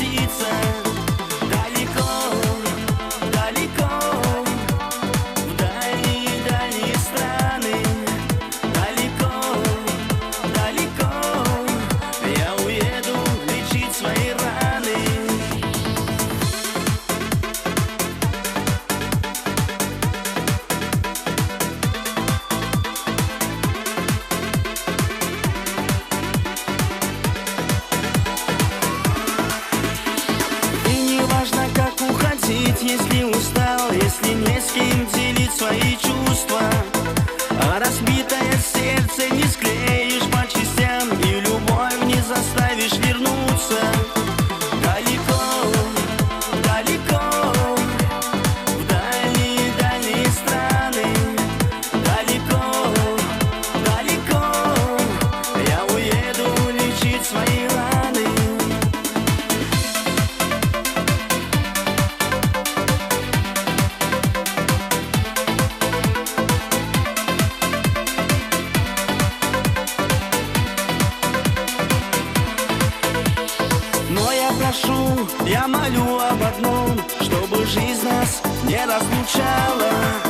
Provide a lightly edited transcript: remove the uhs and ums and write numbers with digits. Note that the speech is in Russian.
укатиться далеко, далеко, в дальние страны. Далеко, далеко я уеду лечить свои раны. Если устал, если не с кем делить свои чувства, а разбитое сердце не склеишь по частям и любовь не заставишь вернуться. Далеко, далеко, в дальние страны. Далеко, далеко я уеду лечить свои раны. Я молю об одном, чтобы жизнь нас не разлучала.